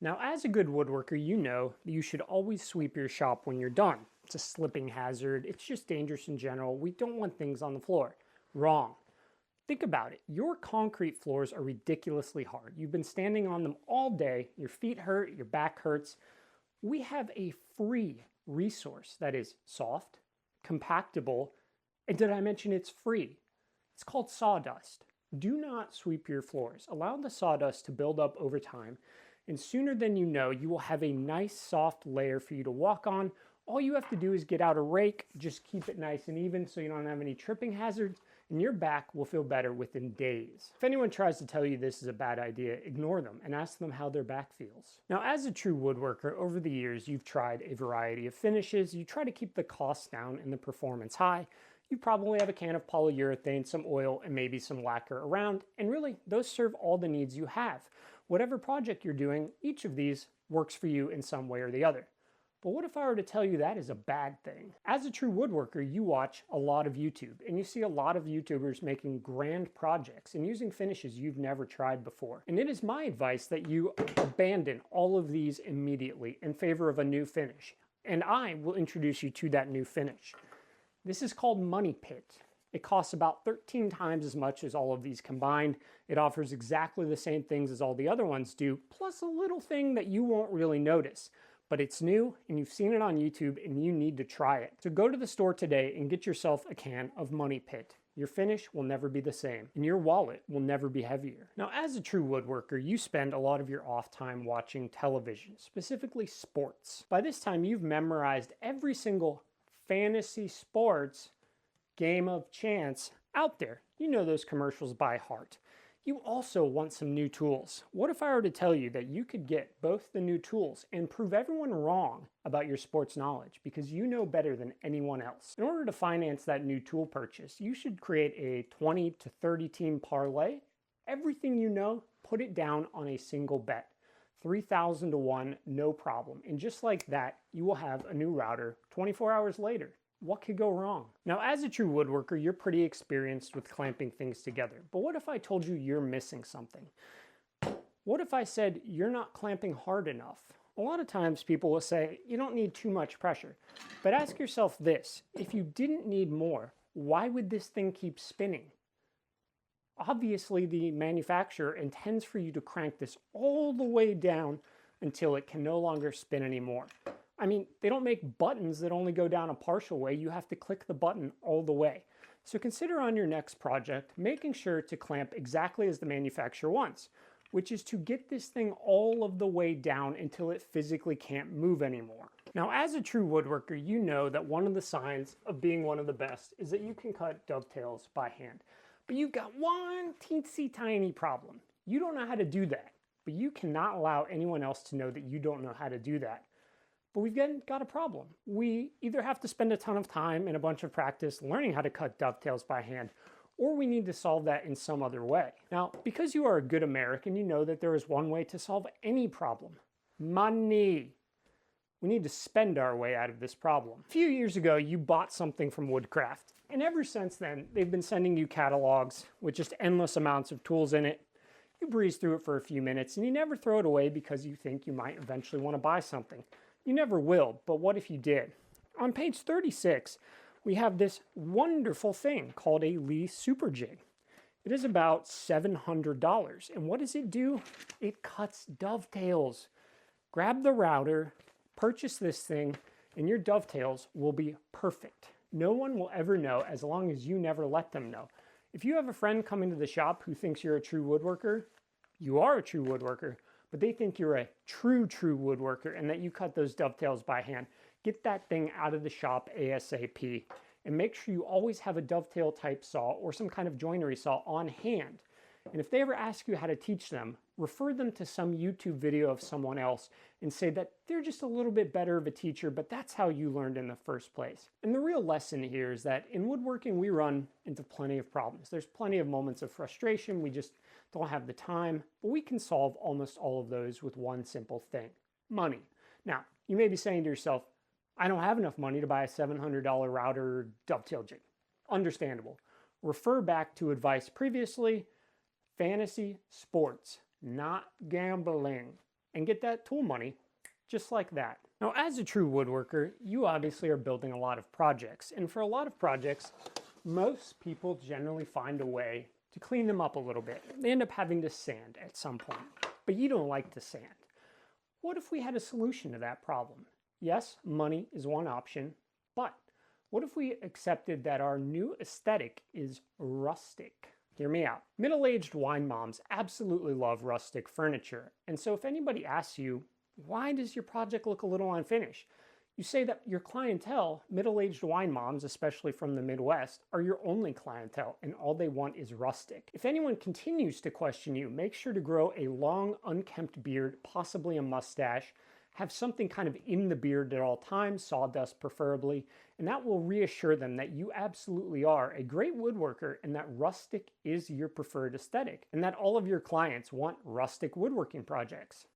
Now, as a good woodworker, you know that you should always sweep your shop when you're done. It's a slipping hazard. It's just dangerous in general. We don't want things on the floor. Wrong. Think about it. Your concrete floors are ridiculously hard. You've been standing on them all day. Your feet hurt, your back hurts. We have a free resource that is soft, compactable, and did I mention it's free? It's called sawdust. Do not sweep your floors. Allow the sawdust to build up over time, and sooner than you know, you will have a nice soft layer for you to walk on. All you have to do is get out a rake, just keep it nice and even so you don't have any tripping hazards, and your back will feel better within days. If anyone tries to tell you this is a bad idea, ignore them and ask them how their back feels. Now, as a true woodworker, over the years, you've tried a variety of finishes. You try to keep the costs down and the performance high. You probably have a can of polyurethane, some oil, and maybe some lacquer around, and really, those serve all the needs you have. Whatever project you're doing, each of these works for you in some way or the other. But what if I were to tell you that is a bad thing? As a true woodworker, you watch a lot of YouTube, and you see a lot of YouTubers making grand projects and using finishes you've never tried before. And it is my advice that you abandon all of these immediately in favor of a new finish. And I will introduce you to that new finish. This is called Money Pit. It costs about 13 times as much as all of these combined. It offers exactly the same things as all the other ones do, plus a little thing that you won't really notice. But it's new and you've seen it on YouTube and you need to try it. So go to the store today and get yourself a can of Money Pit. Your finish will never be the same and your wallet will never be heavier. Now, as a true woodworker, you spend a lot of your off time watching television, specifically sports. By this time, you've memorized every single fantasy sports game of chance out there. You know those commercials by heart. You also want some new tools. What if I were to tell you that you could get both the new tools and prove everyone wrong about your sports knowledge because you know better than anyone else? In order to finance that new tool purchase, you should create a 20 to 30 team parlay. Everything you know, put it down on a single bet. 3,000 to 1, no problem. And just like that, you will have a new router 24 hours later. What could go wrong? Now, as a true woodworker, you're pretty experienced with clamping things together. But what if I told you you're missing something? What if I said you're not clamping hard enough? A lot of times people will say you don't need too much pressure. But ask yourself this, if you didn't need more, why would this thing keep spinning? Obviously, the manufacturer intends for you to crank this all the way down until it can no longer spin anymore. I mean, they don't make buttons that only go down a partial way. You have to click the button all the way. So consider on your next project, making sure to clamp exactly as the manufacturer wants, which is to get this thing all of the way down until it physically can't move anymore. Now, as a true woodworker, you know that one of the signs of being one of the best is that you can cut dovetails by hand. But you've got one teensy tiny problem. You don't know how to do that, but you cannot allow anyone else to know that you don't know how to do that. But we've got a problem. We either have to spend a ton of time and a bunch of practice learning how to cut dovetails by hand, or we need to solve that in some other way. Now, because you are a good American, you know that there is one way to solve any problem. Money. We need to spend our way out of this problem. A few years ago, you bought something from Woodcraft, and ever since then, they've been sending you catalogs with just endless amounts of tools in it. You breeze through it for a few minutes, and you never throw it away because you think you might eventually want to buy something. You never will, but what if you did? On page 36, we have this wonderful thing called a Lee Super Jig. It is about $700, and what does it do? It cuts dovetails. Grab the router, purchase this thing, and your dovetails will be perfect. No one will ever know as long as you never let them know. If you have a friend come into the shop who thinks you're a true woodworker, you are a true woodworker, but they think you're a true woodworker and that you cut those dovetails by hand. Get that thing out of the shop ASAP and make sure you always have a dovetail type saw or some kind of joinery saw on hand. And if they ever ask you how to teach them, refer them to some YouTube video of someone else and say that they're just a little bit better of a teacher, but that's how you learned in the first place. And the real lesson here is that in woodworking, we run into plenty of problems. There's plenty of moments of frustration. We just don't have the time, but we can solve almost all of those with one simple thing: money. Now, you may be saying to yourself, I don't have enough money to buy a $700 router or dovetail jig. Understandable. Refer back to advice previously. Fantasy sports, not gambling. and get that tool money just like that. Now, as a true woodworker, you obviously are building a lot of projects. And for a lot of projects, most people generally find a way to clean them up a little bit. They end up having to sand at some point, but you don't like to sand. What if we had a solution to that problem? Yes, money is one option, but what if we accepted that our new aesthetic is rustic? Hear me out. Middle-aged wine moms absolutely love rustic furniture. And so if anybody asks you, why does your project look a little unfinished? You say that your clientele, middle-aged wine moms, especially from the Midwest, are your only clientele and all they want is rustic. If anyone continues to question you, make sure to grow a long, unkempt beard, possibly a mustache, have something kind of in the beard at all times, sawdust preferably, and that will reassure them that you absolutely are a great woodworker and that rustic is your preferred aesthetic, and that all of your clients want rustic woodworking projects.